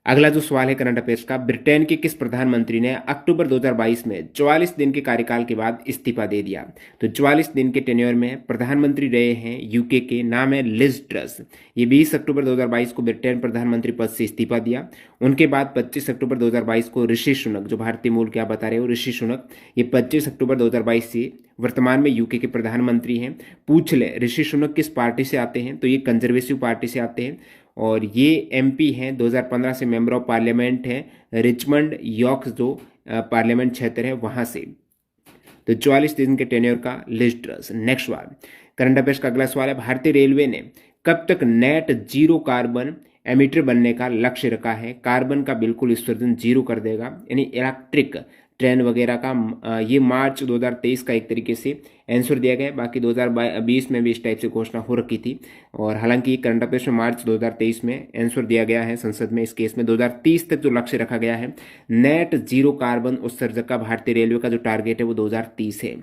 अगला जो सवाल है करंट अफेयर्स का, ब्रिटेन के किस प्रधानमंत्री ने अक्टूबर 2022 में 44 दिन के कार्यकाल के बाद इस्तीफा दे दिया? तो 44 दिन के टेन्योर में प्रधानमंत्री रहे हैं यूके के, नाम है लिज ट्रस। ये 20 अक्टूबर 2022 को ब्रिटेन प्रधानमंत्री पद से इस्तीफा दिया। उनके बाद 25 अक्टूबर 2022 को ऋषि सुनक, जो भारतीय मूल के आप बता रहे हो ऋषि सुनक, ये 25 अक्टूबर 2022 से वर्तमान में यूके के प्रधानमंत्री हैं। पूछ ले ऋषि सुनक किस पार्टी से आते हैं? तो ये कंजर्वेटिव पार्टी से आते हैं और ये एमपी हैं, 2015 से मेंबर ऑफ पार्लियामेंट हैं रिचमंड यॉर्क जो पार्लियामेंट क्षेत्र है वहां से। तो 44 दिन के टेन्योर का लिज ट्रस। नेक्स्ट सवाल करंट अफेयर्स का अगला सवाल है, भारतीय रेलवे ने कब तक नेट जीरो कार्बन एमिटर बनने का लक्ष्य रखा है? कार्बन का बिल्कुल उत्सर्जन जीरो कर देगा, यानी इलेक्ट्रिक ट्रेन वगैरह का ये मार्च 2023 का एक तरीके से आंसर दिया गया है। बाकी 2020 में भी इस टाइप से घोषणा हो रखी थी और हालांकि करंट अफेयर्स में मार्च 2023 में आंसर दिया गया है संसद में। इस केस में 2030 तक जो लक्ष्य रखा गया है नेट जीरो कार्बन उत्सर्जक का भारतीय रेलवे का जो टारगेट है वो 2030 है।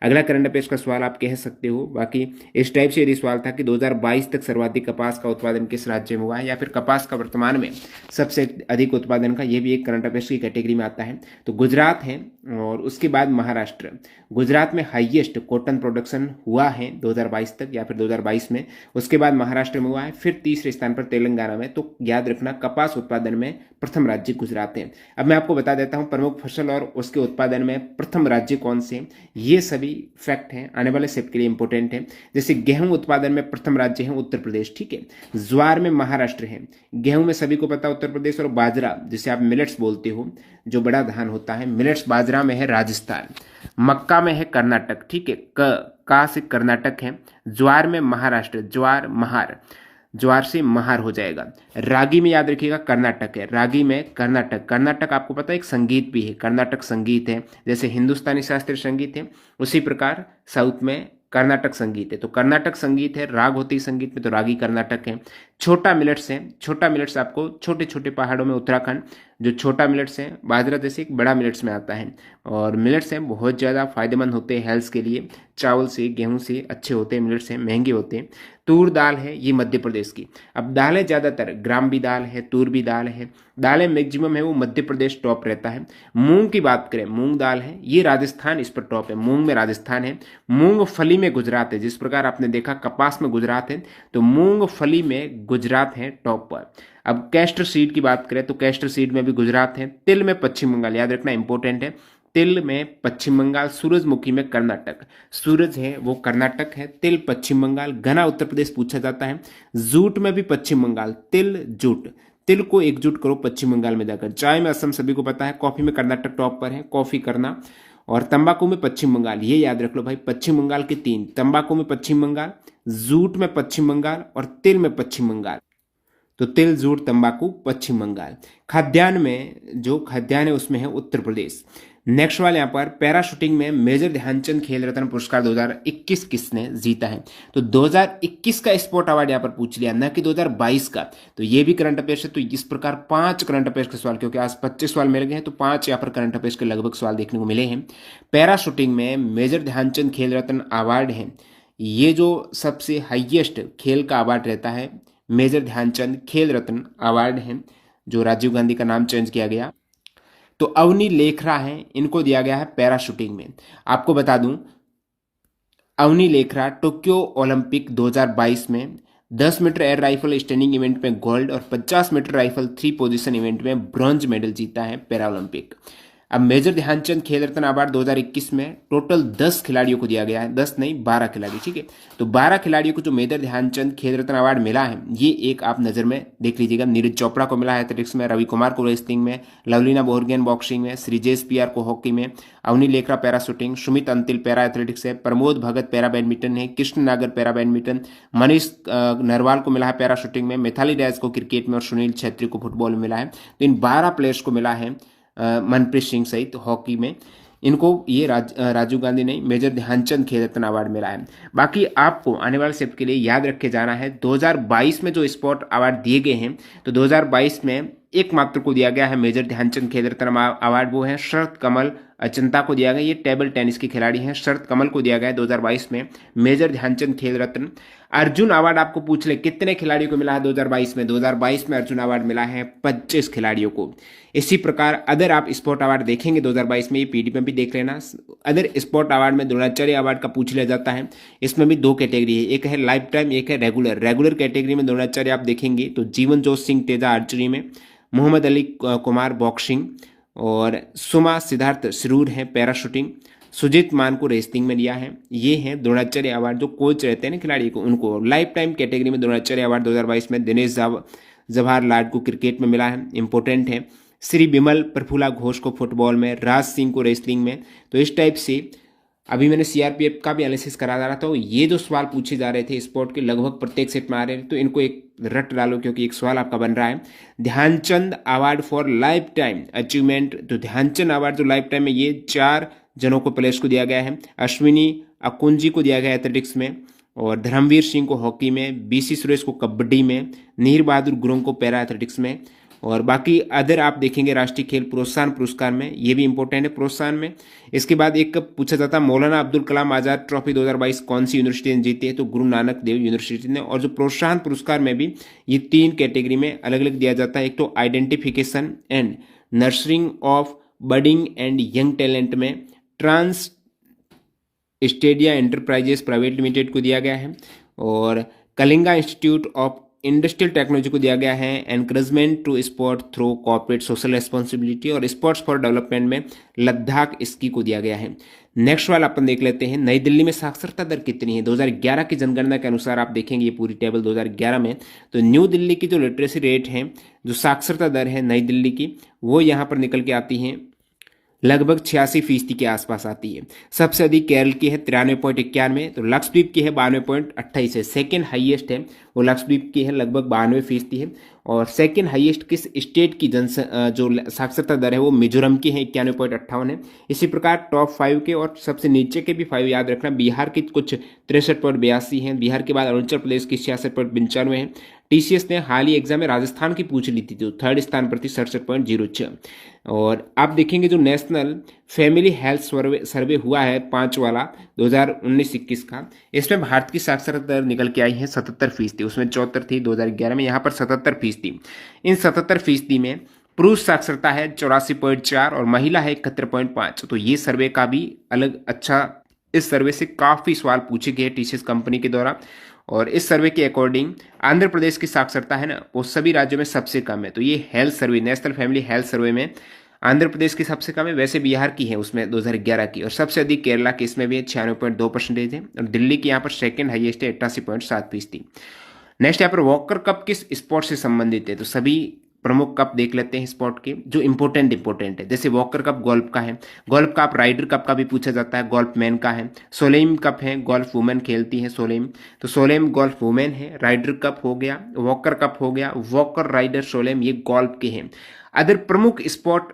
अगला करंट अफेयर्स का सवाल आप कह सकते हो, बाकी इस टाइप से यदि सवाल था कि 2022 तक सर्वाधिक कपास का उत्पादन किस राज्य में हुआ है या फिर कपास का वर्तमान में सबसे अधिक उत्पादन का, ये भी एक करंट अफेयर्स की कैटेगरी में आता है। तो गुजरात है और उसके बाद महाराष्ट्र। गुजरात में हाईएस्ट कॉटन प्रोडक्शन हुआ है 2022 तक या फिर 2022 में, उसके बाद महाराष्ट्र में हुआ है, फिर तीसरे स्थान पर तेलंगाना में। तो याद रखना कपास उत्पादन में प्रथम राज्य गुजरात है। अब मैं आपको बता देता हूं प्रमुख फसल और उसके उत्पादन में प्रथम राज्य कौन से, ये सभी फैक्ट हैं आने वाले सेट के लिए इंपॉर्टेंट है। जैसे गेहूं उत्पादन में प्रथम राज्य है उत्तर प्रदेश, ठीक है। ज्वार में महाराष्ट्र है, गेहूं में सभी को पता उत्तर प्रदेश, और बाजरा जिसे आप मिलेट्स बोलते हो जो बड़ा धान होता है, मिलेट्स बाजरा में है राजस्थान। मक्का में है कर्नाटक, ठीक है, का से कर्नाटक है। ज्वार में महाराष्ट्र, ज्वार महार, ज्वार से महार हो जाएगा। रागी में याद रखिएगा कर्नाटक है, रागी में कर्नाटक। कर्नाटक आपको पता है एक संगीत भी है, कर्नाटक संगीत है, जैसे हिंदुस्तानी शास्त्रीय संगीत है उसी प्रकार साउथ में कर्नाटक संगीत है। तो कर्नाटक संगीत है, राग होती है संगीत में, तो रागी कर्नाटक है। छोटा मिलेट्स है, छोटा मिलेट्स आपको छोटे छोटे पहाड़ों में उत्तराखंड जो छोटा मिलेट्स है, बाजरा जैसे एक बड़ा मिलेट्स में आता है। और मिलेट्स हैं बहुत ज़्यादा फायदेमंद होते हैं हेल्थ के लिए, चावल से गेहूं से अच्छे होते हैं, मिलेट्स हैं महंगे होते हैं। तूर दाल है ये मध्य प्रदेश की। अब दालें ज़्यादातर ग्राम भी दाल है, तूर भी दाल है, दालें मैक्सिमम है वो मध्य प्रदेश टॉप रहता है। मूंग की बात करें, मूंग दाल है ये राजस्थान इस पर टॉप है, मूंग में राजस्थान है। मूंगफली में गुजरात है, जिस प्रकार आपने देखा कपास में गुजरात है तो मूंगफली में गुजरात है टॉप पर। अब कैस्टर सीड की बात करें तो कैस्टर सीड में भी गुजरात है। तिल में पश्चिम बंगाल, याद रखना इंपॉर्टेंट है, तिल में पश्चिम बंगाल। सूरजमुखी में कर्नाटक, सूरज है वो कर्नाटक है, तिल पश्चिम बंगाल। घना उत्तर प्रदेश पूछा जाता है। जूट में भी पश्चिम बंगाल, तिल जूट, तिल को एकजुट करो पश्चिम बंगाल में जाकर। चाय में असम सभी को पता है, कॉफी में कर्नाटक टॉप पर है, कॉफी करना। और तंबाकू में पश्चिम बंगाल, ये याद रख लो भाई, पश्चिम बंगाल के तीन, तंबाकू में पश्चिम बंगाल, जूट में पश्चिम बंगाल और तिल में पश्चिम बंगाल। तो तिल जूट तंबाकू पश्चिम बंगाल। खाद्यान्न में जो खाद्यान्न है उसमें है उत्तर प्रदेश। नेक्स्ट वाले यहाँ पर पैराशूटिंग में मेजर ध्यानचंद खेल रत्न पुरस्कार 2021 किसने जीता है? तो 2021 का स्पोर्ट अवार्ड यहाँ पर पूछ लिया, न कि 2022 का। तो ये भी करंट अफेयर्स है। तो इस प्रकार 5 करंट अफेयर्स के सवाल, क्योंकि आज 25 सवाल मिल गए हैं तो 5 यहाँ पर करंट अफेयर्स के लगभग सवाल देखने को मिले हैं। पैराशूटिंग में मेजर ध्यानचंद खेल रत्न अवार्ड है, ये जो सबसे हाईएस्ट खेल का अवार्ड रहता है मेजर ध्यानचंद खेल रत्न अवार्ड है, जो राजीव गांधी का नाम चेंज किया गया। तो अवनी लेखरा है, इनको दिया गया है पैराशूटिंग में। आपको बता दूं अवनी लेखरा टोक्यो ओलंपिक 2022 में 10 meter air rifle standing event में गोल्ड और 50 मीटर राइफल 3 पोजीशन इवेंट में ब्रॉन्ज मेडल जीता है पैरा ओलंपिक। अब मेजर ध्यानचंद खेल रत्न अवार्ड 2021 में टोटल 10 खिलाड़ियों को दिया गया है, 10 नहीं 12 खिलाड़ी, ठीक है। तो 12 खिलाड़ियों को जो मेजर ध्यानचंद खेल रत्न अवार्ड मिला है, ये एक आप नजर में देख लीजिएगा। नीरज चोपड़ा को मिला है एथलेटिक्स में, रवि कुमार को रेसलिंग में, लवलीना बोरगोहेन बॉक्सिंग में, श्रीजेश पीआर को हॉकी में, Avani Lekhara para shooting, Sumit Antil para athletics है, प्रमोद भगत पैरा बैडमिंटन है, कृष्ण नागर पैरा बैडमिंटन, मनीष नरवाल को मिला है पैराशूटिंग में, मिथाली राज को क्रिकेट में और सुनील छेत्री को फुटबॉल में मिला है। तो इन 12 प्लेयर्स को मिला है मनप्रीत सिंह सहित हॉकी में, इनको ये राजीव गांधी नहीं मेजर ध्यानचंद खेल रत्न अवार्ड मिला है। बाकी आपको आने वाले सेट के लिए याद रखे जाना है 2022 में जो स्पोर्ट अवार्ड दिए गए हैं, तो 2022 में एक मात्र को दिया गया है मेजर ध्यानचंद खेल रत्न अवार्ड, वो है शरद कमल अचंता को दिया गया, ये टेबल टेनिस के खिलाड़ी हैं। शरत कमल को दिया गया 2022 में मेजर ध्यानचंद खेल रत्न। अर्जुन अवार्ड आपको पूछ ले कितने खिलाड़ियों को मिला है 2022 में? 2022 में अर्जुन अवार्ड मिला है 25 खिलाड़ियों को। इसी प्रकार अदर आप स्पोर्ट अवार्ड देखेंगे 2022 में, ये पीडीएफ में भी देख लेना। अदर स्पोर्ट अवार्ड में द्रोणाचार्य अवार्ड का पूछ लिया जाता है। इसमें भी 2 कैटेगरी है, एक है लाइफ टाइम, एक है रेगुलर। रेगुलर कैटेगरी में द्रोणाचार्य आप देखेंगे तो जीवन जोत सिंह तेजा आर्चरी में, मोहम्मद अली कुमार बॉक्सिंग, और सुमा सिद्धार्थ सिरूर है पैराशूटिंग, सुजीत मान को रेसलिंग में लिया है। ये हैं द्रोणाचार्य अवार्ड जो कोच रहते हैं ना खिलाड़ी को, उनको। लाइफ टाइम कैटेगरी में द्रोणाचार्य अवार्ड 2022 में दिनेश जवाहरलाल को क्रिकेट में मिला है, इंपॉर्टेंट है। श्री बिमल प्रफुल्ला घोष को फुटबॉल में, राज सिंह को रेसलिंग में। तो इस टाइप से अभी मैंने सीआरपीएफ का भी एनालिसिस करा जा रहा था, ये जो सवाल पूछे जा रहे थे स्पोर्ट के लगभग प्रत्येक सेट में आ रहे थे, तो इनको एक रट डालो क्योंकि एक सवाल आपका बन रहा है। Dhyanchand award for life time achievement, तो ध्यानचंद अवार्ड जो लाइफ टाइम में ये 4 जनों को प्लेयर्स को दिया गया है। अश्विनी अकुंजी को दिया गया एथलेटिक्स में, और धर्मवीर सिंह को हॉकी में, बीसी सुरेश को कबड्डी में, नीर बहादुर गुरुंग को पैरा एथलेटिक्स में। और बाकी अदर आप देखेंगे राष्ट्रीय खेल प्रोत्साहन पुरस्कार में, ये भी इंपॉर्टेंट है प्रोत्साहन में। इसके बाद एक पूछा जाता है मौलाना अब्दुल कलाम आजाद ट्रॉफी 2022 कौन सी यूनिवर्सिटी ने जीती है? तो गुरु नानक देव यूनिवर्सिटी ने। और जो प्रोत्साहन पुरस्कार में भी ये 3 कैटेगरी में अलग अलग दिया जाता है। एक तो identification and nurturing of budding and young talent में Trans Stadia enterprises private limited को दिया गया है, और Kalinga institute of industrial technology को दिया गया है encouragement to sport through corporate social responsibility, और स्पोर्ट्स फॉर डेवलपमेंट में लद्दाख स्की को दिया गया है। नेक्स्ट वाला अपन देख लेते हैं, नई दिल्ली में साक्षरता दर कितनी है? 2011 की जनगणना के अनुसार आप देखेंगे ये पूरी टेबल 2011 में, तो न्यू दिल्ली की जो लिटरेसी रेट है, जो साक्षरता दर है नई दिल्ली की, वो यहाँ पर निकल के आती है लगभग 86% के आसपास आती है। सबसे अधिक केरल की है 93.91, तो लक्षद्वीप की है 92.28 है। सेकेंड हाईएस्ट है वो लक्षद्वीप की है, लगभग 92% है। और सेकेंड हाईएस्ट किस स्टेट की जो साक्षरता दर है वो मिजोरम की है, 91.58 है। इसी प्रकार टॉप 5 के और सबसे नीचे के भी 5 याद रखना। बिहार की कुछ 63.82 है, बिहार के बाद अरुणाचल प्रदेश की 66.95 है। टीसीएस ने हाल ही एग्जाम में राजस्थान की पूछ ली थी, तो 3rd स्थान पर थी 67.06। और आप देखेंगे जो नेशनल फैमिली हेल्थ सर्वे हुआ है 5 वाला 2019-21 का, इसमें भारत की साक्षरता दर निकल के आई है 77%, उसमें 74 थी 2011 में, यहाँ पर 77%। इन 77% में पुरुष साक्षरता है 84.4 और महिला है 71.5। तो ये सर्वे का भी अलग अच्छा, इस सर्वे से काफ़ी सवाल पूछे गए टीसीएस कंपनी के द्वारा। और इस सर्वे के अकॉर्डिंग आंध्र प्रदेश की साक्षरता है ना, वो सभी राज्यों में सबसे कम है। तो ये health survey, national family health survey में आंध्र प्रदेश की सबसे कम है, वैसे बिहार की है उसमें 2011 की, और सबसे अधिक केरला की इसमें भी है 96.2% है, और दिल्ली की यहाँ पर सेकेंड हाईएस्ट है 88.7%। नेक्स्ट यहाँ पर वॉकर कप किस स्पोर्ट से संबंधित है? तो सभी प्रमुख कप देख लेते हैं स्पोर्ट के जो इंपॉर्टेंट है। जैसे वॉकर कप गोल्फ का है, गोल्फ कप राइडर कप का भी पूछा जाता है, गोल्फ मैन का है। सोलेम कप है, गोल्फ वुमेन खेलती है सोलेम, तो सोलेम गोल्फ वुमेन है। राइडर कप हो गया, वॉकर कप हो गया, वॉकर राइडर सोलेम, ये गोल्फ के हैं। अदर प्रमुख स्पोर्ट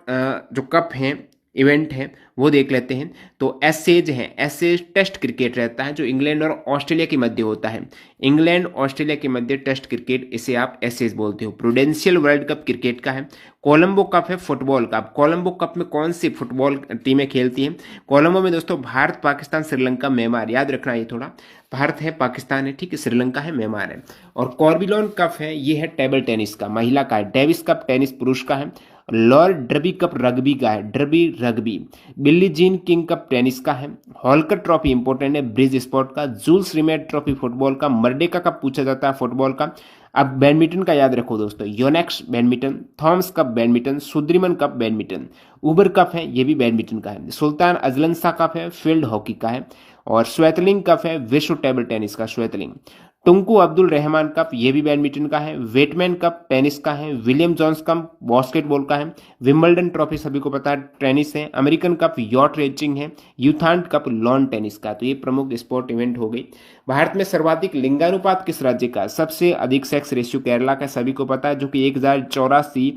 जो कप हैं, इवेंट है, वो देख लेते हैं। तो एसेज है, एसेज टेस्ट क्रिकेट रहता है जो इंग्लैंड और ऑस्ट्रेलिया के मध्य होता है। इंग्लैंड ऑस्ट्रेलिया के मध्य टेस्ट क्रिकेट, इसे आप एसेज बोलते हो। प्रूडेंशियल वर्ल्ड कप क्रिकेट का है। कोलंबो कप है फुटबॉल का। कोलंबो कप में कौन सी फुटबॉल टीमें खेलती हैं? कोलंबो में दोस्तों भारत, पाकिस्तान, श्रीलंका, म्यांमार, याद रखना ये थोड़ा, भारत है, पाकिस्तान है, ठीक है, श्रीलंका है, म्यांमार है। और कॉर्बिलोन कप है, ये है टेबल टेनिस का, महिला का है। डेविस कप टेनिस पुरुष का है। लॉर्ड डर्बी कप रग्बी का है, डर्बी रग्बी। बिल्ली जीन किंग कप टेनिस का है। हॉलकर ट्रॉफी इंपॉर्टेंट है ब्रिज स्पोर्ट का। जूल्स रिमेट ट्रॉफी फुटबॉल का। मर्डेका कप पूछा जाता है फुटबॉल का। अब बैडमिंटन का याद रखो दोस्तों, Yonex badminton, Thomas cup badminton, Sudirman cup badminton, Uber cup है, ये भी बैडमिंटन का है। सुल्तान अजलन शाह कप है, फील्ड हॉकी का है। और स्वेतलिंग कप है, विश्व टेबल टेनिस का स्वेतलिंग। टुंकू अब्दुल रहमान कप, ये भी बैडमिंटन का है। वेटमैन कप टेनिस का है। विलियम जॉन्स कप बास्केटबॉल का है। विंबलडन ट्रॉफी सभी को पता है टेनिस है। अमेरिकन कप यॉट रेसिंग है। यूथांड कप लॉन टेनिस का। तो ये प्रमुख स्पोर्ट इवेंट हो गई। भारत में सर्वाधिक लिंगानुपात किस राज्य का? सबसे अधिक सेक्स रेशियो केरला का, सभी को पता है, जो कि 1084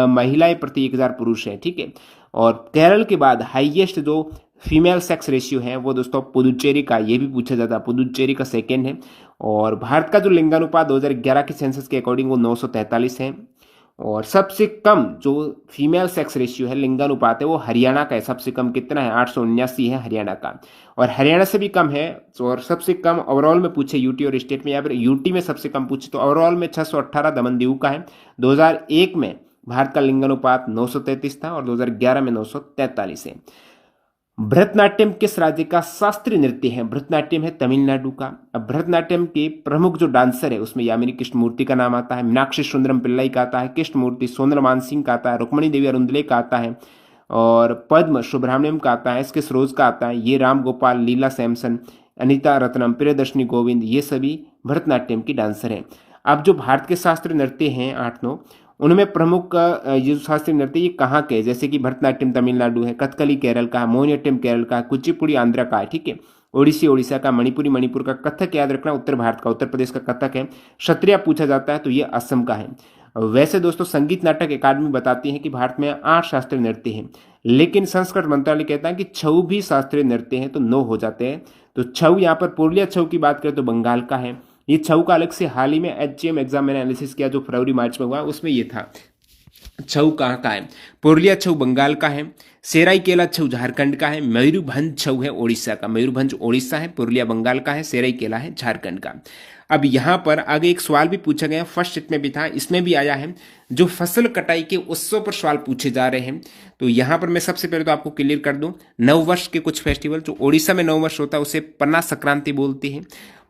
महिलाएं प्रति 1000 पुरुष है, ठीक है। और केरल के बाद हाईएस्ट जो फीमेल सेक्स रेशियो है वो दोस्तों पुदुचेरी का, ये भी पूछा जाता है, पुदुचेरी का सेकेंड है। और भारत का जो लिंगानुपात 2011 के सेंसस के अकॉर्डिंग वो 943 है। और सबसे कम जो फीमेल सेक्स रेशियो है, लिंगानुपात है, वो हरियाणा का है। सबसे कम कितना है? 879 है हरियाणा का। और हरियाणा से भी कम है। और सबसे कम ओवरऑल में पूछे यूटी और स्टेट में, या फिर यूटी में सबसे कम पूछे तो ओवरऑल में 618 दमन दीव का है। 2001 में भारत का लिंगानुपात 933 था और 2011 में 943 है। भरतनाट्यम किस राज्य का शास्त्रीय नृत्य है? भरतनाट्यम है तमिलनाडु का। अब भरतनाट्यम के प्रमुख जो डांसर है उसमें यामिनी कृष्णमूर्ति का नाम आता है, मीनाक्षी सुंदरम पिल्लाई का आता है, कृष्णमूर्ति सोनल सिंह का आता है, रुक्मणी देवी अरुंदले का आता है, और पद्म सुब्रह्मण्यम का आता है, एस के सरोज का आता है, ये राम गोपाल, लीला सैमसन, अनीता रत्नम, प्रियदर्शनी गोविंद, ये सभी भरतनाट्यम की डांसर हैं। अब जो भारत के शास्त्रीय नृत्य हैं 8-9, उनमें प्रमुख ये जो शास्त्रीय नृत्य ये कहाँ के, जैसे कि भरतनाट्यम तमिलनाडु है, कथकली केरल का है, मोहिनीअट्टम केरल का है, कुचिपुड़ी आंध्र का है, ठीक है, ओडिसी ओडिशा का, मणिपुरी मणिपुर का, कथक याद रखना उत्तर भारत का, उत्तर प्रदेश का कथक है, क्षत्रिय पूछा जाता है तो ये असम का है। वैसे दोस्तों संगीत नाटक अकादमी बताती है कि भारत में 8 शास्त्रीय नृत्य हैं, लेकिन संस्कृत मंत्रालय कहता है कि 6 भी शास्त्रीय नृत्य हैं तो 9 हो जाते हैं। तो 6 यहाँ पर पुरुलिया छऊ की बात करें तो बंगाल का है। ये छऊ का अलग से हाल ही में एचजीएम एग्जाम मैंने एनालिसिस किया जो फरवरी मार्च में हुआ, उसमें ये था। छऊ कहाँ का है? पुरुलिया छऊ बंगाल का है, सेराइकेला छऊ झारखंड का है, मयूरभंज छऊ है ओडिशा का। मयूरभंज ओडिशा है, पुरुलिया बंगाल का है, सेराइकेला है झारखंड का। अब यहाँ पर आगे एक सवाल भी पूछा गया, फर्स्ट सेट में भी था, इसमें भी आया है, जो फसल कटाई के उत्सव पर सवाल पूछे जा रहे हैं। तो यहाँ पर मैं सबसे पहले तो आपको क्लियर कर दूं, नववर्ष के कुछ फेस्टिवल, जो ओडिशा में नववर्ष होता है उसे पन्ना संक्रांति बोलते हैं।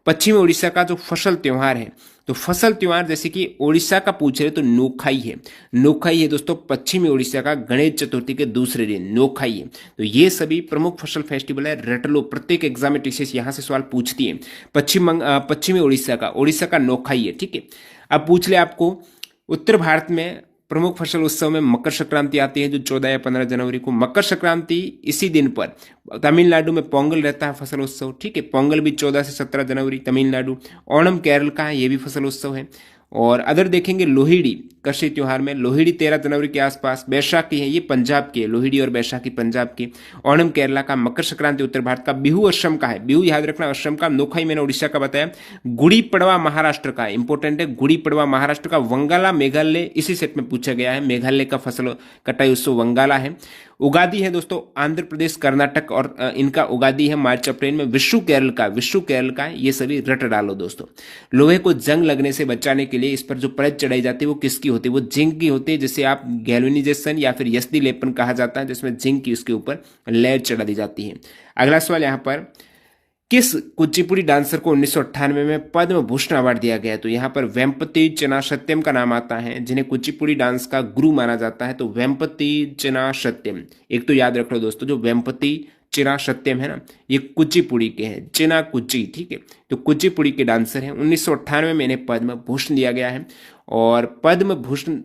पश्चिमी ओडिशा का जो फसल त्योहार है, तो फसल त्योहार जैसे कि ओडिशा का पूछ रहे तो नोखाई है। नोखाई है दोस्तों पश्चिमी ओडिशा का, गणेश चतुर्थी के दूसरे दिन नोखाई है। तो ये सभी प्रमुख फसल फेस्टिवल है, रट लो, प्रत्येक एग्जाम में टीचर्स यहाँ से सवाल पूछती है। पश्चिमी ओडिशा का नोखाई है, ठीक है। अब पूछ ले आपको उत्तर भारत में प्रमुख फसल उत्सव में मकर संक्रांति आती है जो 14 या 15 जनवरी को। मकर संक्रांति इसी दिन पर तमिलनाडु में पोंगल रहता है फसल उत्सव, ठीक है। पोंगल भी 14 से 17 जनवरी तमिलनाडु। ओणम केरल का है, ये भी फसल उत्सव है। और अदर देखेंगे लोहिड़ी कृषि त्योहार में, लोहिड़ी 13 जनवरी के आसपास। बैसाखी है, ये पंजाब की है, लोहिड़ी और बैसाखी पंजाब की। ओणम केरला का, मकर संक्रांति उत्तर भारत का। बिहू असम का है, बिहू याद रखना असम का। नोखाई मैंने उड़ीसा का बताया। गुड़ी पड़वा महाराष्ट्र का, इंपॉर्टेंट है, गुड़ी पड़वा महाराष्ट्र का। वंगाला मेघालय इसी सेट में पूछा गया है, मेघालय का फसल कटाई उत्सव वंगाला है। उगादी है दोस्तों आंध्र प्रदेश कर्नाटक और इनका उगादी है मार्च अप्रैल में। विशु केरल का है। ये सभी रट डालो दोस्तों। लोहे को जंग लगने से बचाने के लिए इस पर जो परत चढ़ाई जाती है वो किसकी होती है? वो जिंक की होती है, जिसे आप गैल्वेनाइजेशन या फिर यस्दी लेपन कहा जाता है, जिसमें जिंक की उसके ऊपर लेयर चढ़ा दी जाती है। अगला सवाल यहाँ पर, किस कुचिपुड़ी डांसर को 1998 में पद्म भूषण अवार्ड दिया गया? तो यहाँ पर वेम्पति चिना सत्यम का नाम आता है, जिन्हें कुचिपुड़ी डांस का गुरु माना जाता है। तो वेम्पति चिना सत्यम, एक तो याद रख लो दोस्तों, जो वेम्पति चिना सत्यम है ना, ये कुचिपुड़ी के हैं, चिना कुची, ठीक है। तो कुचिपुड़ी के डांसर हैं। 1998 में इन्हें पद्म भूषण दिया गया है। और पद्म भूषण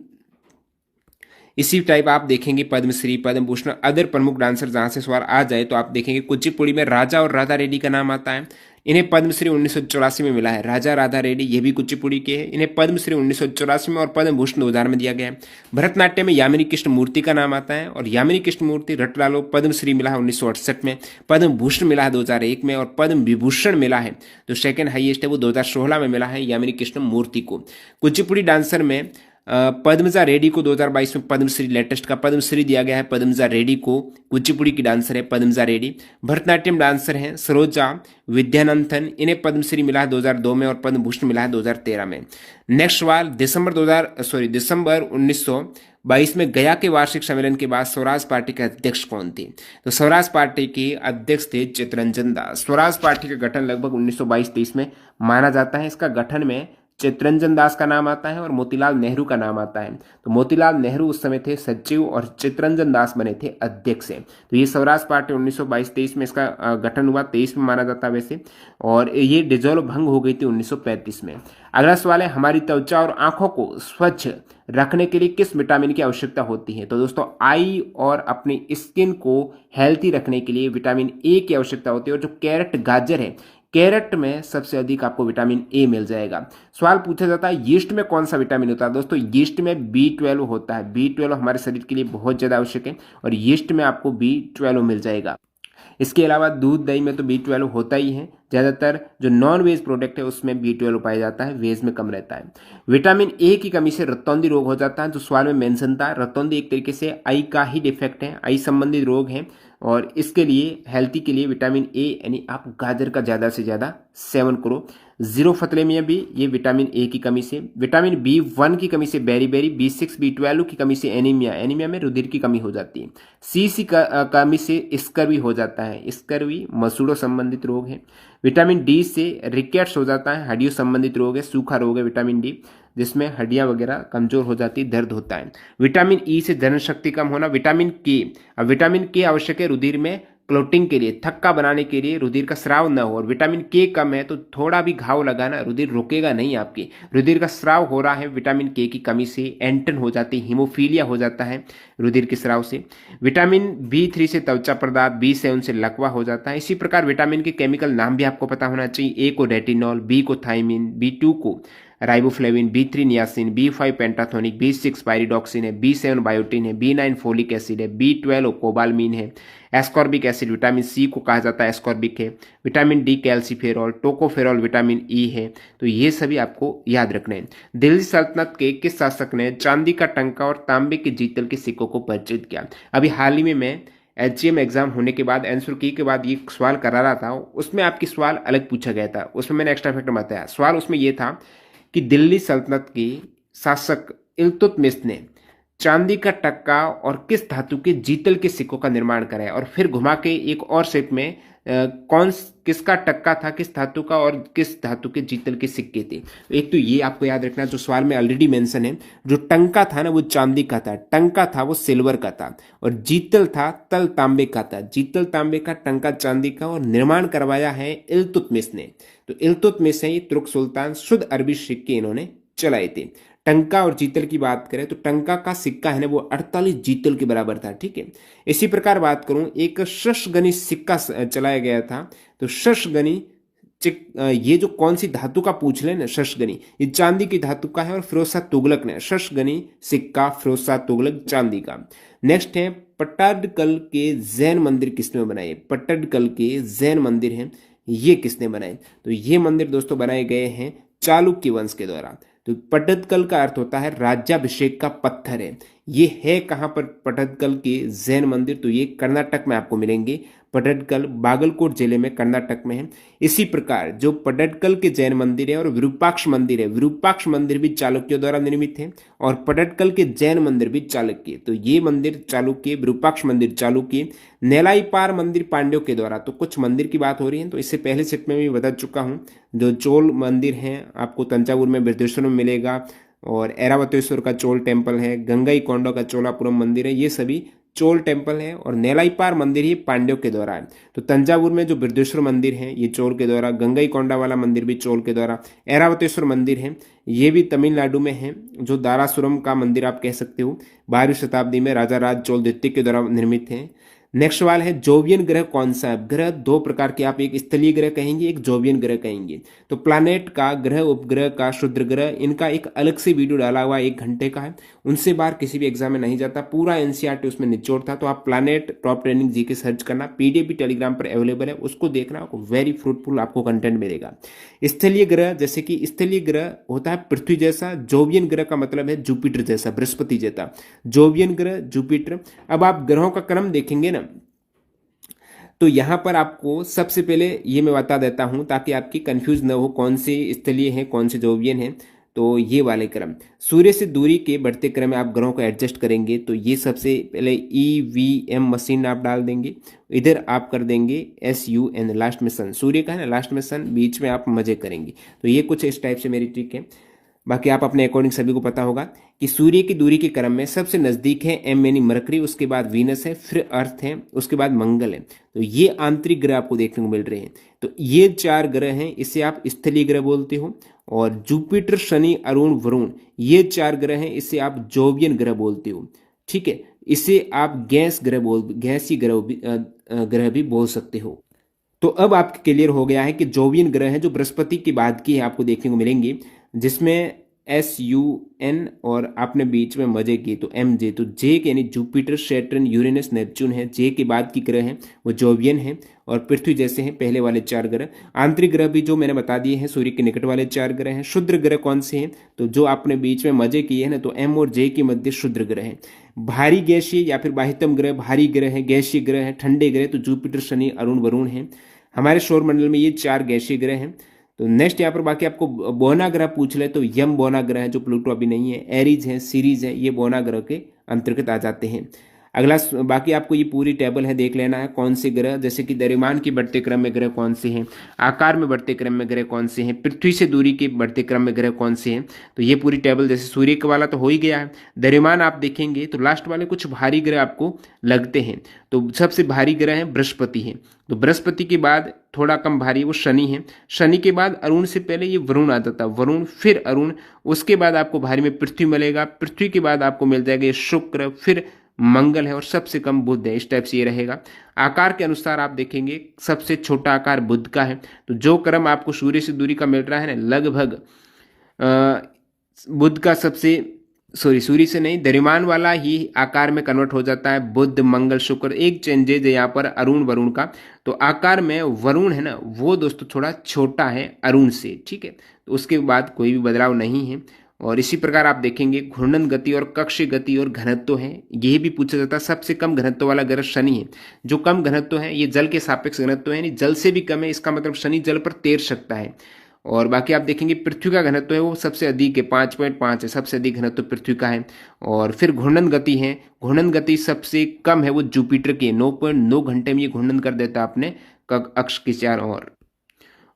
इसी टाइप आप देखेंगे पद्मश्री, पद्म भूषण, अदर प्रमुख डांसर जहां से सवाल आ जाए तो आप देखेंगे कुचिपुड़ी में राजा और राधा रेड्डी का नाम आता है। इन्हें पद्मश्री 1984 में मिला है। राजा राधा रेड्डी ये भी कुचिपुड़ी के हैं। इन्हें पद्मश्री 1984 में और पद्म भूषण 2000 में दिया गया है। भरतनाट्यम में यामिनी कृष्णमूर्ति का नाम आता है, और यामिनी कृष्णमूर्ति रट डालो, पद्मश्री मिला है 1968 में, पद्म भूषण मिला है 2001 में, और पद्म विभूषण मिला है जो सेकंड हाईएस्ट है वो 2016 में मिला है यामिनी कृष्णमूर्ति को। कुचिपुड़ी डांसर में पद्मजा रेड्डी को 2022 में पद्मश्री, लेटेस्ट का पद्मश्री दिया गया है पद्मजा रेड्डी को। कुचिपुड़ी की डांसर है पद्मजा रेड्डी। भरतनाट्यम डांसर हैं सरोजा विद्यानंथन, इन्हें पद्मश्री मिला है 2002 में और पद्म भूषण मिला है 2013 में। नेक्स्ट सवाल, दिसंबर 1922 में गया के वार्षिक सम्मेलन के बाद स्वराज पार्टी के अध्यक्ष कौन थे? तो स्वराज पार्टी के अध्यक्ष थे चितरंजन दास। स्वराज पार्टी का गठन लगभग 1922-23 में माना जाता है। इसका गठन में चितरंजन दास का नाम आता है और मोतीलाल नेहरू का नाम आता है। तो मोतीलाल नेहरू उस समय थे सचिव और चितरंजन दास बने थे अध्यक्ष। तो ये स्वराज पार्टी 1922-23 में इसका गठन हुआ, 23 में माना जाता है वैसे, और ये डिजोल्व भंग हो गई थी 1935 में। अगला सवाल है, हमारी त्वचा और आंखों को स्वच्छ रखने के लिए किस विटामिन की आवश्यकता होती है? तो दोस्तों आई और अपनी स्किन को हेल्थी रखने के लिए विटामिन ए की आवश्यकता होती है। और जो कैरेट गाजर है, कैरेट में सबसे अधिक आपको विटामिन ए मिल जाएगा। सवाल पूछा जाता है यीस्ट में कौन सा विटामिन होता है? दोस्तों यीस्ट में B12 होता है। B12 हमारे शरीर के लिए बहुत ज़्यादा आवश्यक है और यीस्ट में आपको B12 मिल जाएगा। इसके अलावा दूध दही में तो B12 होता ही है, ज़्यादातर जो नॉन वेज प्रोडक्ट है उसमें B12 पाया जाता है, वेज में कम रहता है। विटामिन ए की कमी से रतौंधी रोग हो जाता है, जो सवाल में मेंशन था। रतौंधी एक तरीके से आई का ही डिफेक्ट है, आई संबंधित रोग है, और इसके लिए हेल्थी के लिए विटामिन ए यानी आप गाजर का ज़्यादा से ज़्यादा सेवन करो। जीरोफथलेमिया भी ये विटामिन ए की कमी से, विटामिन B1 की कमी से बेरी, B6 B12 की कमी से एनीमिया, एनीमिया में रुधिर की कमी हो जाती है। सी कमी से स्कर्वी हो जाता है, स्कर्वी मसूड़ों संबंधित रोग है। विटामिन डी से रिकेट्स हो जाता है, हड्डियों संबंधित रोग है, सूखा रोग है विटामिन डी, जिसमें हड्डियां वगैरह कमजोर हो जाती, दर्द होता है। विटामिन ई से जनशक्ति कम होना। विटामिन के, अब विटामिन के आवश्यक है रुधिर में क्लोटिंग के लिए, थक्का बनाने के लिए, रुधिर का स्राव न हो, और विटामिन के कम है तो थोड़ा भी घाव लगाना रुधिर रुकेगा नहीं, आपकी रुधिर का स्राव हो रहा है विटामिन के की कमी से, एंटन हो जाती, हीमोफीलिया हो जाता है रुधिर के स्राव से। विटामिन B3 से त्वचा पदार्थ, B7 से लकवा हो जाता है। इसी प्रकार विटामिन के केमिकल नाम भी आपको पता होना चाहिए। ए को रेटिनॉल, बी को थाइमिन, B2 को riboflavin, B3 niacin, B5 pantothenic, B6 pyridoxine है, B7 बायोटिन है, B9 फोलिक एसिड है, B12 कोबालमीन है, एस्कॉर्बिक एसिड विटामिन सी को कहा जाता है एस्कॉर्बिक है, vitamin D calciferol, tocopherol vitamin E है। तो ये सभी आपको याद रखने हैं। दिल्ली सल्तनत के किस शासक ने चांदी का टंका और तांबे के जीतल के सिक्कों को परिचित किया? अभी हाल ही में मैं HGM एग्जाम होने के बाद आंसर की के बाद ये सवाल करा रहा था, उसमें आपकी सवाल अलग पूछा गया था, उसमें मैंने एक्स्ट्रा फैक्टर बताया। सवाल उसमें यह था कि दिल्ली सल्तनत की शासक इल्तुतमिश ने चांदी का टक्का और किस धातु के जीतल के सिक्कों का निर्माण कराया, और फिर घुमा के एक और शेप में किसका टक्का था, किस धातु का, और किस धातु के जीतल के सिक्के थे। एक तो ये आपको याद रखना, जो सवाल में ऑलरेडी मेंशन है, जो टंका था ना वो चांदी का था, टंका था वो सिल्वर का था, और जीतल था तल तांबे का था, जीतल तांबे का, टंका चांदी का, और निर्माण करवाया है इल्तुतमिश ने। तो इल्तुतमिश है ये तुर्क सुल्तान, शुद्ध अरबी सिक्के इन्होंने चलाए थे। टंका और जीतल की बात करें तो टंका का सिक्का है ना वो 48 जीतल के बराबर था, ठीक है। इसी प्रकार बात करूं, एक शशगनी सिक्का चलाया गया था। तो शशगनी ये जो कौन सी धातु का पूछ ले ना, शशगनी ये चांदी की धातु का है, और फिरोज तुगलक ने शशगनी सिक्का, फिरोज तुगलक चांदी का। नेक्स्ट है पट्टाडकल के जैन मंदिर किसने बनाए? पट्टाडकल के जैन मंदिर हैं, ये किसने बनाए? तो ये मंदिर दोस्तों बनाए गए हैं चालुक्य वंश के द्वारा। तो पट्टदकल का अर्थ होता है राज्याभिषेक का पत्थर है। ये है कहाँ पर पट्टदकल के जैन मंदिर? तो ये कर्नाटक में आपको मिलेंगे। पट्टदकल बागलकोट जिले में कर्नाटक में है। इसी प्रकार जो पट्टदकल के जैन मंदिर है और विरूपाक्ष मंदिर है, विरूपाक्ष मंदिर भी चालुक्यों द्वारा निर्मित है, और पट्टदकल के जैन मंदिर भी चालुक्य। तो ये मंदिर चालुक्य, विरूपाक्ष मंदिर चालुक्य, नेलाईपार मंदिर पांड्यों के द्वारा। तो कुछ मंदिर की बात हो रही है, तो इससे पहले सेट में भी बता चुका हूँ। जो चोल मंदिर हैं आपको तंजावुर में बृहदेश्वर में मिलेगा, और ऐरावतेश्वर का चोल टेम्पल है, गंगई कोंडा का चोलापुरम मंदिर है, ये सभी चोल टेम्पल है, और नेलाईपार मंदिर ही पांड्यों के द्वारा है। तो तंजावुर में जो बृहदेश्वर मंदिर है ये चोल के द्वारा, गंगई कोंडा वाला मंदिर भी चोल के द्वारा, ऐरावतेश्वर मंदिर है ये भी तमिलनाडु में है, जो दारासुरम का मंदिर आप कह सकते हो, 12वीं शताब्दी में राजा राज चोल द्वितीय के द्वारा निर्मित है। नेक्स्ट सवाल है जोवियन ग्रह कौन सा है? ग्रह दो प्रकार के, आप एक स्थलीय ग्रह कहेंगे, एक जोवियन ग्रह कहेंगे। तो प्लानेट का, ग्रह उपग्रह का, क्षुद्र ग्रह, इनका एक अलग से वीडियो डाला हुआ 1 घंटे का है, उनसे बाहर किसी भी एग्जाम में नहीं जाता, पूरा एनसीईआरटी उसमें निचोड़ था। तो आप planet top training GK search करना, पीडीएफ भी टेलीग्राम पर अवेलेबल है, उसको देखना, वेरी फ्रूटफुल आपको कंटेंट मिलेगा। स्थलीय ग्रह, जैसे कि स्थलीय ग्रह होता है पृथ्वी जैसा, जोवियन ग्रह का मतलब है जुपिटर जैसा, बृहस्पति जैसा, जोवियन ग्रह जुपिटर। अब आप ग्रहों का क्रम देखेंगे ना, तो यहां पर आपको सबसे पहले ये मैं बता देता हूं ताकि आपकी कंफ्यूज न हो कौन से स्थलीय हैं कौन से जोवियन हैं। तो ये वाले क्रम, सूर्य से दूरी के बढ़ते क्रम में आप ग्रहों को एडजस्ट करेंगे। तो ये सबसे पहले EVM मशीन आप डाल देंगे, इधर आप कर देंगे SUN लास्ट में सन, सूर्य का है ना लास्ट में सन, बीच में आप मजे करेंगे। तो ये कुछ इस टाइप से मेरी ट्रिक है, बाकी आप अपने अकॉर्डिंग सभी को पता होगा कि सूर्य की दूरी के क्रम में सबसे नजदीक है M यानी मरकरी, उसके बाद वीनस है, फिर अर्थ है, उसके बाद मंगल है। तो ये आंतरिक ग्रह आपको देखने को मिल रहे हैं। तो ये 4 ग्रह हैं, इसे आप स्थलीय ग्रह बोलते हो। और जुपिटर, शनि, अरुण, वरुण, ये 4 ग्रह हैं, इसे आप जोवियन ग्रह बोलते हो, ठीक है। इसे आप गैसी ग्रह भी बोल सकते हो। तो अब आपके क्लियर हो गया है कि जोवियन ग्रह है जो बृहस्पति के बाद की है, आपको देखने को मिलेंगे, जिसमें SUN और आपने बीच में मजे किए तो MJ, तो जे के यानी जुपिटर, सैटर्न, यूरेनस, नेपच्यून है। जे के बाद की ग्रह हैं वो जोवियन है और पृथ्वी जैसे हैं पहले वाले 4 ग्रह। आंतरिक ग्रह भी जो मैंने बता दिए हैं, सूर्य के निकट वाले 4 ग्रह हैं। क्षुद्र ग्रह कौन से हैं, तो जो आपने बीच में मजे किए हैं ना, तो M और J के मध्य क्षुद्र ग्रह है। भारी गैसीय या फिर बाह्यतम ग्रह, भारी ग्रह है, गैसीय ग्रह है, ठंडे ग्रह तो जुपिटर, शनि, अरुण, वरुण है। हमारे सौर मंडल में ये 4 गैसीय ग्रह हैं। तो नेक्स्ट यहाँ पर बाकी आपको बोना ग्रह पूछ ले तो यम बोना ग्रह है, जो प्लूटो अभी नहीं है। एरीज है, सीरीज है, ये बोना ग्रह के अंतर्गत आ जाते हैं। अगला बाकी आपको ये पूरी टेबल है देख लेना है, कौन से ग्रह, जैसे कि द्रव्यमान के बढ़ते क्रम में ग्रह कौन से हैं, आकार में बढ़ते क्रम में ग्रह कौन से हैं, पृथ्वी से दूरी के बढ़ते क्रम में ग्रह कौन से हैं। तो ये पूरी टेबल, जैसे सूर्य का वाला तो हो ही गया है। द्रव्यमान आप देखेंगे तो लास्ट वाले कुछ भारी ग्रह आपको लगते हैं। तो सबसे भारी ग्रह है बृहस्पति है। तो बृहस्पति के बाद थोड़ा कम भारी वो शनि है। शनि के बाद अरुण से पहले ये वरुण आ जाता है, वरुण फिर अरुण, उसके बाद आपको भारी में पृथ्वी मिलेगा। पृथ्वी के बाद आपको मिल जाएगा ये शुक्र, फिर मंगल है और सबसे कम बुध है। इस टाइप से ये रहेगा। आकार के अनुसार आप देखेंगे सबसे छोटा आकार बुध का है। तो जो क्रम आपको सूर्य से दूरी का मिल रहा है ना, लगभग बुध का सबसे सूर्य से नहीं, द्रव्यमान वाला ही आकार में कन्वर्ट हो जाता है। बुध, मंगल, शुक्र, एक चेंजेज है यहाँ पर अरुण वरुण का। तो आकार में वरुण है ना, वो दोस्तों थोड़ा छोटा है अरुण से, ठीक है। तो उसके बाद कोई भी बदलाव नहीं है। और इसी प्रकार आप देखेंगे घूर्णन गति और कक्षीय गति और घनत्व है, यह भी पूछा जाता है। सबसे कम घनत्व वाला ग्रह शनि है। जो कम घनत्व है ये जल के सापेक्ष घनत्व है, यानी जल से भी कम है, इसका मतलब शनि जल पर तैर सकता है। और बाकी आप देखेंगे पृथ्वी का घनत्व है वो सबसे अधिक है, 5.5 है, सबसे अधिक घनत्व पृथ्वी का है। और फिर घूर्णन गति है, घूर्णन गति सबसे कम है वो जुपिटर की है, 9.9 घंटे में ये घूर्णन कर देता है अपने अक्ष के चारों ओर।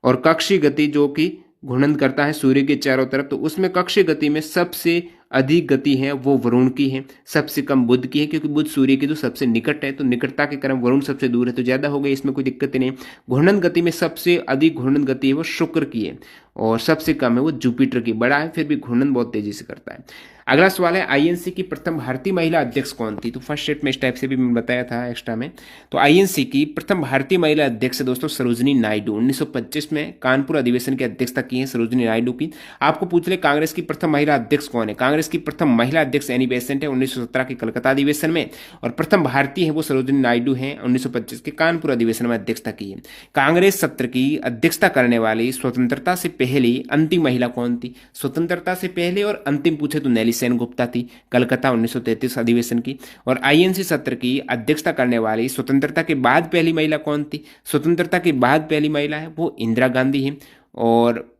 और कक्षीय गति जो कि घूर्णन करता है सूर्य के चारों तरफ, तो उसमें कक्षीय गति में सबसे अधिक गति है वो वरुण की है, सबसे कम बुध की है, क्योंकि बुध सूर्य के जो सबसे निकट है, तो निकटता के क्रम वरुण सबसे दूर है, तो ज्यादा हो गई, इसमें कोई दिक्कत नहीं। घूर्णन गति में सबसे अधिक घूर्णन गति है वो शुक्र की है और सबसे कम है वो जुपिटर की। बड़ा है फिर भी घूर्णन बहुत तेजी से करता है। अगला सवाल है आईएनसी की प्रथम भारतीय महिला अध्यक्ष कौन थी। तो फर्स्ट सेट में इस टाइप से भी मैंने बताया था एक्स्ट्रा में। तो आईएनसी की प्रथम भारतीय महिला अध्यक्ष दोस्तों सरोजिनी नायडू, 1925 में कानपुर अधिवेशन की अध्यक्षता की है सरोजिनी नायडू की। आपको पूछ ले कांग्रेस की प्रथम महिला अध्यक्ष कौन है। कांग्रेस की प्रथम महिला अध्यक्ष एनी बेसेंट है 1917 के कलकत्ता अधिवेशन में, और प्रथम भारतीय है वो सरोजिनी नायडू है 1925 के कानपुर अधिवेशन में अध्यक्षता की है। कांग्रेस सत्र की अध्यक्षता करने वाली स्वतंत्रता से पहली अंतिम महिला कौन थी। स्वतंत्रता से पहले और अंतिम पूछे तो नैली सेनगुप्ता थी, कलकत्ता 1933 अधिवेशन की। और आईएनसी सत्र की अध्यक्षता करने वाली स्वतंत्रता के बाद पहली महिला कौन थी। स्वतंत्रता के बाद पहली महिला है वो इंदिरा गांधी है, और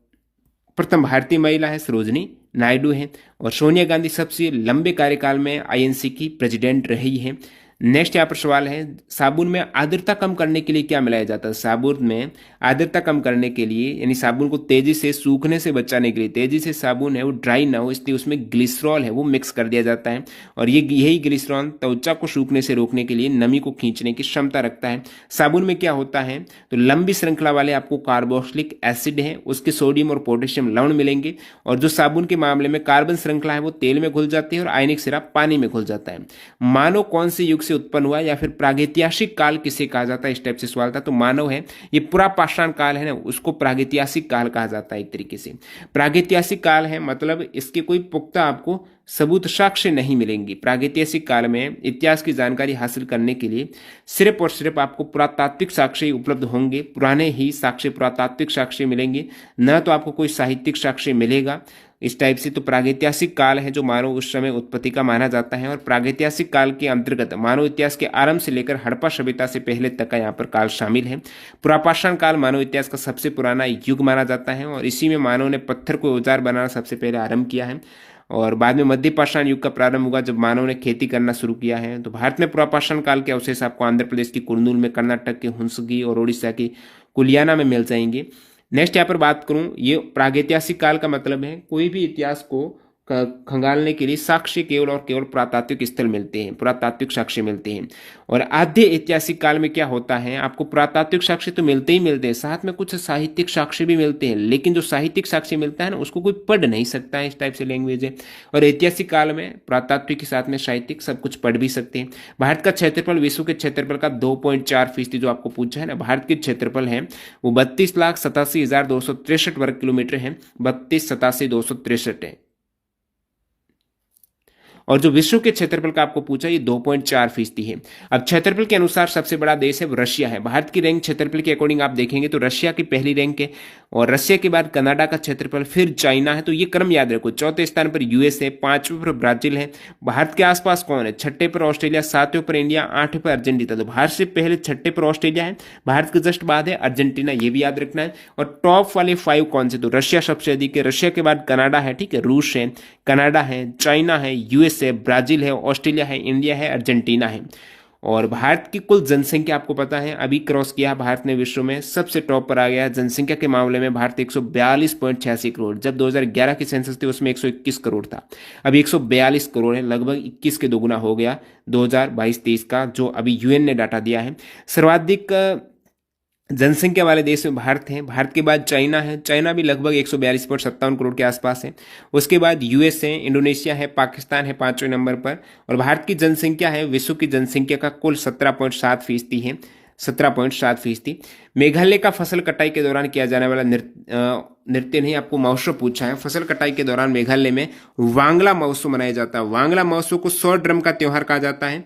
प्रथम भारतीय महिला है सरोजिनी नायडू है। और सोनिया गांधी सबसे लंबे कार्यकाल में आईएनसी की प्रेसिडेंट रही है। नेक्स्ट यहाँ पर सवाल है साबुन में आर्द्रता कम करने के लिए क्या मिलाया जाता है। साबुन में आर्द्रता कम करने के लिए, यानी साबुन को तेजी से सूखने से बचाने के लिए, तेजी से साबुन है वो ड्राई ना हो इसलिए उसमें ग्लिसरॉल है वो मिक्स कर दिया जाता है। और यही ग्लिसरॉल त्वचा को सूखने से रोकने के लिए नमी को खींचने की क्षमता रखता है। साबुन में क्या होता है तो लंबी श्रृंखला वाले आपको कार्बोक्सिलिक एसिड है, उसके सोडियम और पोटेशियम लवण मिलेंगे। और जो साबुन के मामले में कार्बन श्रृंखला है वो तेल में घुल जाती है और आयनिक सिरा पानी में घुल जाता है। मानव कौन से युग से उत्पन्न हुआ या फिर प्रागैतिहासिक काल किसे कहा जाता है, इस टाइप से सवाल था। तो मानव है, ये पूरा पाषाण काल है ना, उसको प्रागैतिहासिक काल कहा जाता है। एक तरीके से प्रागैतिहासिक काल है मतलब इसके कोई पुख्ता आपको सबूत साक्ष्य नहीं मिलेंगी। प्रागैतिहासिक काल में इतिहास की जानकारी हासिल करने के लिए सिर्फ और सिर्फ आपको पुरातात्विक साक्ष्य उपलब्ध होंगे, पुराने ही साक्ष्य पुरातात्विक साक्ष्य मिलेंगे, न तो आपको कोई साहित्यिक साक्ष्य मिलेगा इस टाइप से। तो प्रागैतिहासिक काल है जो मानव उस समय उत्पत्ति का माना जाता है। और प्रागैतिहासिक काल के अंतर्गत मानव इतिहास के आरंभ से लेकर हड़प्पा सभ्यता से पहले तक का यहाँ पर काल शामिल है। पुरापाषाण काल मानव इतिहास का सबसे पुराना युग माना जाता है और इसी में मानव ने पत्थर को औजार बनाना सबसे पहले आरंभ किया है। और बाद में मध्य पाषाण युग का प्रारंभ हुआ जब मानव ने खेती करना शुरू किया है। तो भारत में पुरापाषाण काल के अवशेष आपको आंध्र प्रदेश की कुर्नूल में, कर्नाटक के हुंसगी और उड़ीसा की कुलियाना में मिल जाएंगे। नेक्स्ट यहाँ पर बात करूं, ये प्रागैतिहासिक काल का मतलब है कोई भी इतिहास को खंगालने के लिए साक्ष्य केवल और केवल पुरातात्विक स्थल मिलते हैं, पुरातात्विक साक्ष्य मिलते हैं। और आद्य ऐतिहासिक काल में क्या होता है, आपको पुरातात्विक साक्ष्य तो मिलते ही मिलते हैं, साथ में कुछ साहित्यिक साक्ष्य भी मिलते हैं, लेकिन जो साहित्यिक साक्ष्य मिलता है ना उसको कोई पढ़ नहीं सकता है, इस टाइप से लैंग्वेज है। और ऐतिहासिक काल में पुरातात्विक के साथ में साहित्यिक सब कुछ पढ़ भी सकते हैं। भारत का क्षेत्रफल विश्व के क्षेत्रफल का 2.4% जो आपको पूछा है ना, भारत के क्षेत्रफल है वो 32,87,263 वर्ग किलोमीटर है, 32,87,263 है। और जो विश्व के क्षेत्रफल का आपको पूछा ये 2.4% है। अब क्षेत्रफल के अनुसार सबसे बड़ा देश है वो रशिया है। भारत की रैंक क्षेत्रफल के अकॉर्डिंग आप देखेंगे तो रशिया की पहली रैंक है, और रशिया के बाद कनाडा का क्षेत्रफल, फिर चाइना है। तो ये क्रम याद रखो, चौथे स्थान पर यूएस है, पांचवें पर ब्राजील है। भारत के आसपास कौन है? छठे पर ऑस्ट्रेलिया, सातवें पर इंडिया, आठवें पर अर्जेंटीना। तो भारत से पहले छठे पर ऑस्ट्रेलिया है, भारत के जस्ट बाद है अर्जेंटीना, ये भी याद रखना है। और टॉप वाले 5 कौन से? तो रशिया सबसे अधिक है, रशिया के बाद कनाडा है, ठीक है, रूस है, कनाडा है, चाइना है, यूएस है, ब्राजील है, ऑस्ट्रेलिया है, इंडिया है, अर्जेंटीना है। और भारत की कुल जनसंख्या आपको पता है अभी क्रॉस किया भारत ने, विश्व में सबसे टॉप पर आ गया जनसंख्या के मामले में। भारत 142.86 करोड़, जब 2011 की सेंसस थी उसमें 121 करोड़ था, अभी 142 करोड़ है, लगभग 21 के दोगुना हो गया 2022-23 का, जो अभी यूएन ने डाटा दिया है। सर्वाधिक जनसंख्या वाले देश में भारत है, भारत के बाद चाइना है, चाइना भी लगभग 142.57 करोड़ के आसपास है। उसके बाद यूएस है, इंडोनेशिया है, पाकिस्तान है 5वें नंबर पर। और भारत की जनसंख्या है विश्व की जनसंख्या का कुल 17.7% है, 17.7%। मेघालय का फसल कटाई के दौरान किया जाने वाला नृत्य नहीं, आपको महोत्सव पूछा है। फसल कटाई के दौरान मेघालय में वांगला महोत्सव मनाया जाता है। वांगला महोत्सव को 100 ड्रम का त्योहार कहा जाता है।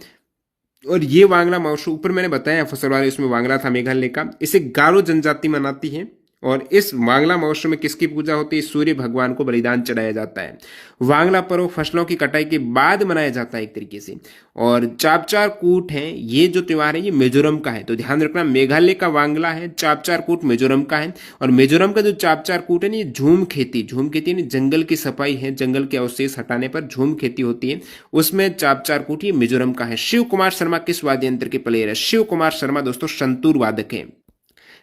और ये वांगला महोत्सव ऊपर मैंने बताया फसल वाले, उसमें वांगला था मेघालय का, इसे गारो जनजाति मनाती है। और इस वांगला महोत्सव में किसकी पूजा होती है? सूर्य भगवान को बलिदान चढ़ाया जाता है। वांगला पर्व फसलों की कटाई के बाद मनाया जाता है एक तरीके से। और चापचार कूट है, ये जो त्योहार है ये मिजोरम का है, तो ध्यान रखना, मेघालय का वांगला है, चापचार कूट मिजोरम का है। और मिजोरम का जो चापचार कूट है ना, ये झूम खेती यानी जंगल की सफाई है, जंगल के अवशेष हटाने पर झूम खेती होती है, उसमें चापचार कूट ये मिजोरम का है। शिव कुमार शर्मा किस वाद्य यंत्र के प्लेयर है? शिव कुमार शर्मा दोस्तों संतूर वादक है,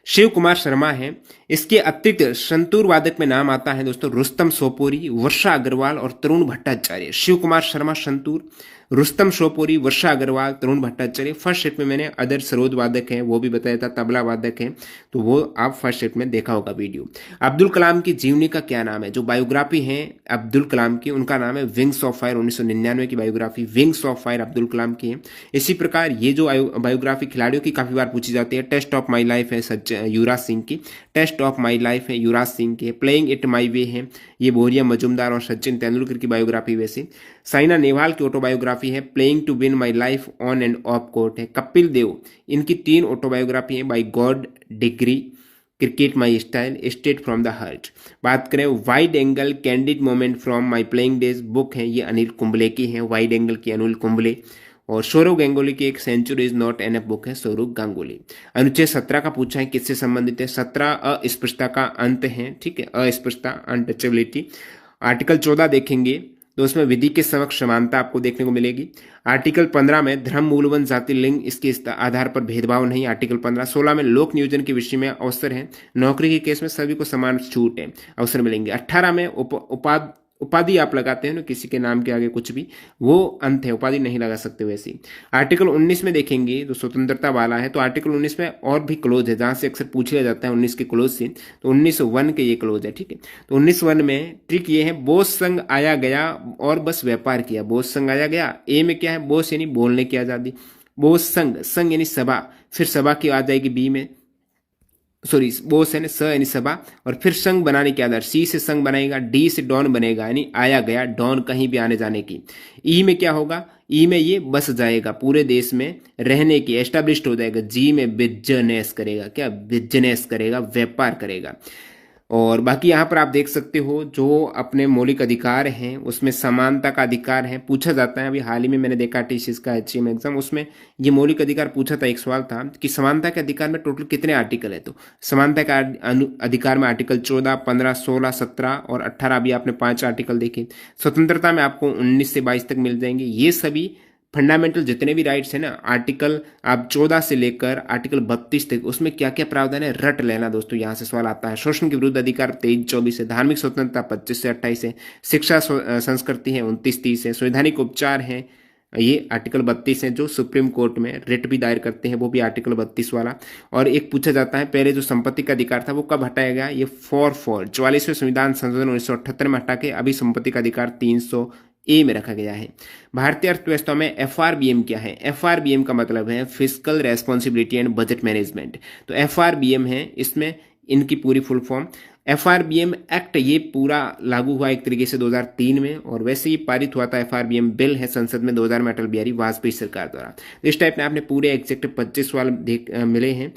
शिव कुमार शर्मा है। इसके अतिरिक्त संतूर वादक में नाम आता है दोस्तों रुस्तम सोपोरी, वर्षा अग्रवाल और तरुण भट्टाचार्य। शिव कुमार शर्मा संतूर, रुस्तम सोपोरी, वर्षा अग्रवाल, तरुण भट्टाचार्य। फर्स्ट सेट में मैंने अदर सरोद वादक है वो भी बताया था, तबला वादक है, तो वो आप फर्स्ट सेट में देखा होगा वीडियो। अब्दुल कलाम की जीवनी का क्या नाम है? जो बायोग्राफी है अब्दुल कलाम की, उनका नाम है विंग्स ऑफ फायर। 1999 की biography wings of fire Abdul Kalam की है। इसी प्रकार ये जो बायोग्राफी खिलाड़ियों की काफी बार पूछी जाती है। टेस्ट ऑफ माई लाइफ है युवराज सिंह की, टेस्ट ऑफ माई लाइफ है युवराज सिंह की। प्लेइंग इट माई वे है ये बोरिया मजुमदार और सचिन तेंदुलकर की बायोग्राफी। वैसे साइना नेहवाल की ऑटोबायोग्राफी है playing to win my life on and off court है। कपिल देव, इनकी 3 ऑटोबायोग्राफी है, by God, degree, cricket my style, straight from the heart. बात करें wide angle candid moment from my playing days book है, ये अनिल कुंबले की है, वाइड एंगल की अनिल कुंबले। और सौरव गांगुली की एक century is not enough book है, सौरव गांगुली। अनुच्छेद 17 का पूछा है किससे संबंधित है? 17 अस्पृश्यता का अंत है, ठीक है, अस्पृश्यता, अनटचेबिलिटी। आर्टिकल 14 देखेंगे तो उसमें विधि के समक्ष समानता आपको देखने को मिलेगी। आर्टिकल 15 में धर्म, मूलवन, जाति, लिंग इसके आधार पर भेदभाव नहीं, आर्टिकल 15। 16 में लोक नियोजन के विषय में अवसर है, नौकरी के केस में सभी को समान छूट है, अवसर मिलेंगे। 18 में उपाधि आप लगाते हैं ना किसी के नाम के आगे कुछ भी, वो अंत है, उपाधि नहीं लगा सकते वैसे। आर्टिकल 19 में देखेंगे तो स्वतंत्रता वाला है, तो आर्टिकल 19 में और भी क्लोज है, जहां से अक्सर पूछ लिया जाता है 19 के क्लोज से, तो 19(1) के ये क्लोज है, ठीक है। तो 19(1) में ट्रिक ये है, बोस संघ आया गया और बस व्यापार किया। बोस संघ आया गया, ए में क्या है? बोस यानी बोलने की आजादी, बोस संघ, संघ यानी सभा, फिर सभा की आ जाएगी बी में, सॉरी बोस है ना, स यानी सभा, और फिर संघ बनाने के आधार, सी से संघ बनेगा, डी से डॉन बनेगा, यानी आया गया, डॉन कहीं भी आने जाने की। ई में क्या होगा? ई में ये बस जाएगा, पूरे देश में रहने की, एस्टेब्लिश्ड हो जाएगा। जी में बिजनेस करेगा, क्या? बिजनेस करेगा, व्यापार करेगा। और बाकी यहाँ पर आप देख सकते हो जो अपने मौलिक अधिकार हैं उसमें समानता का अधिकार है, पूछा जाता है। अभी हाल ही में मैंने देखा टीसीएस का एचसीएम एग्जाम, उसमें ये मौलिक अधिकार पूछा था। एक सवाल था कि समानता के अधिकार में टोटल कितने आर्टिकल है, तो समानता का अधिकार में आर्टिकल 14, 15, 16, 17 और 18, अभी आपने 5 आर्टिकल देखे। स्वतंत्रता में आपको 19 से 22 तक मिल जाएंगे। ये सभी फंडामेंटल जितने भी राइट्स है ना, आर्टिकल आप 14 से लेकर आर्टिकल 32 तक, उसमें क्या क्या प्रावधान है रट लेना दोस्तों, यहां से सवाल आता है। शोषण के विरुद्ध अधिकार 23-24 है, धार्मिक स्वतंत्रता 25 से 28 है, शिक्षा संस्कृति है 29-30 है, संवैधानिक उपचार है ये आर्टिकल 32 है, जो सुप्रीम कोर्ट में रिट भी दायर करते हैं वो भी आर्टिकल 32 वाला। और एक पूछा जाता है पहले जो संपत्ति का अधिकार था वो कब हटाया गया? ये 44वें संविधान संशोधन 1978 में हटा के अभी संपत्ति का अधिकार 300A में रखा गया है। भारतीय अर्थव्यवस्था में FRBM क्या है? FRBM का मतलब है fiscal responsibility and budget management. तो FRBM है, इसमें इनकी पूरी फुल फॉर्म। एफआरबीएम एक्ट ये पूरा लागू हुआ एक तरीके से 2003 में, और वैसे ही पारित हुआ था एफआरबीएम बिल है संसद में 2000 में अटल बिहारी वाजपेयी सरकार द्वारा। इस टाइप में आपने पूरे एग्जैक्ट 25 सवाल मिले हैं।